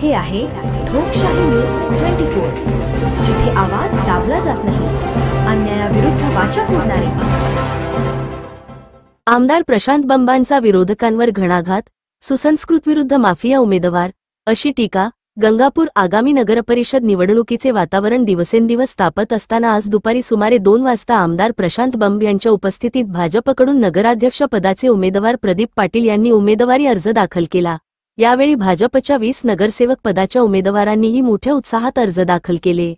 हे आहे ठोकशाही न्यूज 24, जिथे आवाज दाबला जात नाही, अन्यायाविरुद्ध वाचा फोडणारे। आमदार प्रशांत बंबांचा विरोधकांवर घणाघात, सुसंस्कृत विरुद्ध माफिया उमेदवार अशी टीका। गंगापूर आगामी नगरपरिषद निवडणुकीचे वातावरण दिवसेंदिवस तापत असताना आज दुपारी सुमारे 2 वाजता आमदार प्रशांत बंब यांच्या उपस्थितीत भाजपकडून नगराध्यक्ष पदाचे उमेदवार प्रदीप पाटील यांनी उमेदवारी अर्ज दाखल केला। यावेळी भाजपच्या 20 नगरसेवक पदाच्या उमेदवारांनीही मोठ्या उत्साहात अर्ज दाखल केले।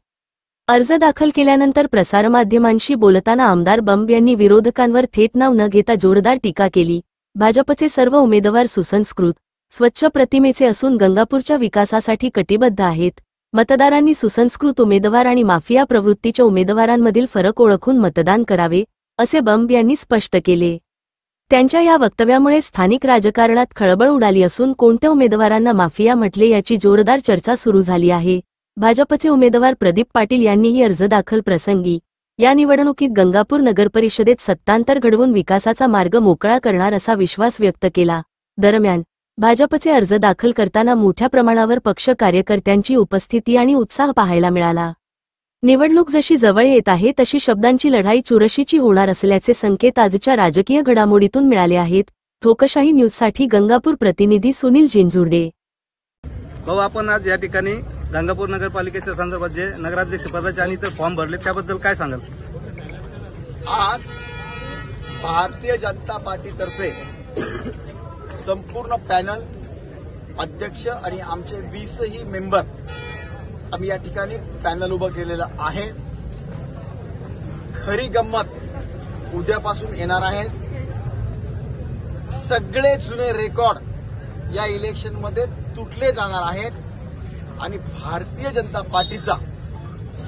अर्ज दाखल केल्यानंतर प्रसारमाध्यमांशी बोलताना आमदार बंब यांनी विरोधकांवर थेट नाव न घेता जोरदार टीका केली। भाजपचे सर्व उमेदवार सुसंस्कृत, स्वच्छ प्रतिमेचे असून गंगापूरच्या विकासासाठी कटिबद्ध आहेत। मतदारांनी सुसंस्कृत उमेदवार आणि माफिया प्रवृत्तीच्या उमेदवारांमधील फरक ओळखून मतदान करावे, असे बंब यांनी स्पष्ट केले। त्यांच्या या वक्तव्यामुळे स्थानिक राजकारणात खळबळ उडाली असून कोणत्या उमेदवारांना माफिया म्हटले याची जोरदार चर्चा सुरू झाली आहे। भाजपचे उमेदवार प्रदीप पाटील यांनीही अर्ज दाखल प्रसंगी या निवडणुकीत गंगापूर नगरपरिषदेत सत्तांतर घडवून विकासाचा मार्ग मोकळा करणार असा विश्वास व्यक्त केला। दरम्यान भाजपचे अर्ज दाखल करताना मोठ्या प्रमाणावर पक्ष कार्यकर्त्यांची उपस्थिती आणि उत्साह पाहायला मिळाला। निवडणूक जशी जवळ येत आहे तशी शब्दांची लढाई चुरशीची होणार असल्याचे संकेत आजच्या राजकीय घडामोडीतून मिळाले आहेत। ठोकशाही न्यूजसाठी गंगापूर प्रतिनिधी सुनील जिंजुर्डे। आपण आज या ठिकाणी गंगापूर नगरपालिकेच्या संदर्भात जे नगराध्यक्ष पदाचे आणि इतर फॉर्म भरले त्याबद्दल काय सांगाल? आज भारतीय जनता पार्टीतर्फे संपूर्ण पॅनल, अध्यक्ष आणि आमचे 20ही मेंबर आम्ही या ठिकाणी पॅनल उभं केलेलं आहे। खरी गंमत उद्यापासून येणार आहे। सगळे जुने रेकॉर्ड या इलेक्शनमध्ये तुटले जाणार आहेत आणि भारतीय जनता पार्टीचा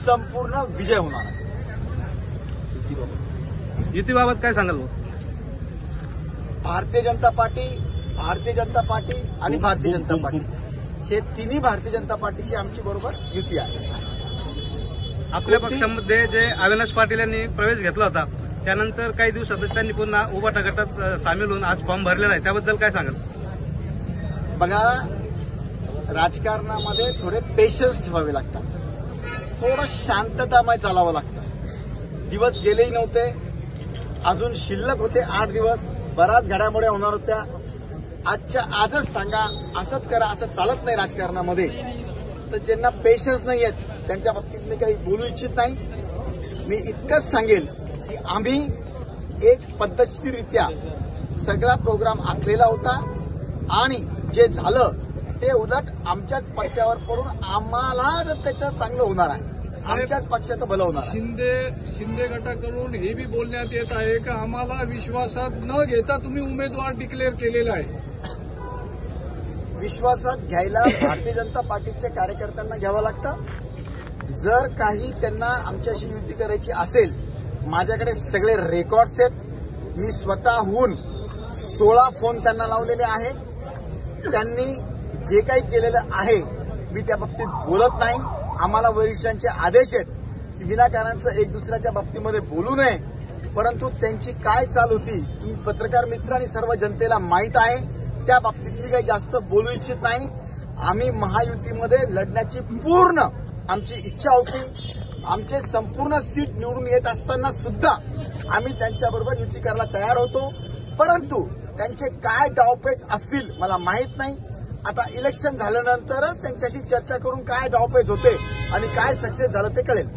संपूर्ण विजय होणार आहे। युतीबाबत काय सांगाल? भारतीय जनता पार्टी आणि भारतीय जनता पार्टी हे तिन्ही भारतीय जनता पार्टीची आमची बरोबर युती आहे। आपल्या पक्षामध्ये जे अविनाश पाटील यांनी प्रवेश घेतला होता त्यानंतर काही दिवसातच त्यांनी पुन्हा उभाटा गटात सामील होऊन आज फॉर्म भरलेला आहे, त्याबद्दल काय सांगाल? बघा, राजकारणामध्ये थोडे पेशन्स ठेवावे लागतात, थोडं शांततामय चालावं लागतं। दिवस गेलेही नव्हते, अजून शिल्लक होते 8 दिवस। बऱ्याच घडामोडी होणार होत्या। आजच्या आजच सांगा, असंच करा, असं चालत नाही राजकारणामध्ये। तर ज्यांना पेशन्स नाही आहेत त्यांच्या बाबतीत मी काही बोलू इच्छित नाही। मी इतकंच सांगेन की आम्ही एक पद्धतशीररित्या सगळा प्रोग्राम आखलेला होता आणि जे झालं ते उलट आमच्याच पट्ट्यावर पडून आम्हाला त्याचं चांगलं होणार आहे, आमच्याच पक्षाचं भलं होणार आहे। शिंदे गटाकडून हे बी बोलण्यात येत आहे की आम्हाला विश्वासात न घेता तुम्ही उमेदवार डिक्लेअर केलेला आहे। विश्वासात घ्यायला भारतीय जनता पार्टीच्या कार्यकर्त्यांना घ्यावं लागतं। जर काही त्यांना आमच्याशी युती करायची असेल, माझ्याकडे सगळे रेकॉर्ड्स आहेत। मी स्वतःहून 16 फोन त्यांना लावलेले आहेत। त्यांनी जे काही केलेलं आहे मी त्या बाबतीत बोलत नाही। आम्हाला वरिष्ठांचे आदेश आहेत की विनाकारांचं एक दुसऱ्याच्या बाबतीमध्ये बोलू नये, परंतु त्यांची काय चाल होती तुम्ही पत्रकार मित्र आणि सर्व जनतेला माहीत आहे। त्या बाबतीत मी काही जास्त बोलू इच्छित नाही। आम्ही महायुतीमध्ये लढण्याची पूर्ण आमची इच्छा होती। आमचे संपूर्ण सीट निवडून येत असताना सुद्धा आम्ही त्यांच्याबरोबर युती करायला तयार होतो, परंतु त्यांचे काय डावपेच असतील मला माहीत नाही। आता इलेक्शन झाल्यानंतरच त्यांच्याशी चर्चा करून काय डावपेच होते आणि काय सक्सेस झालं ते कळेल।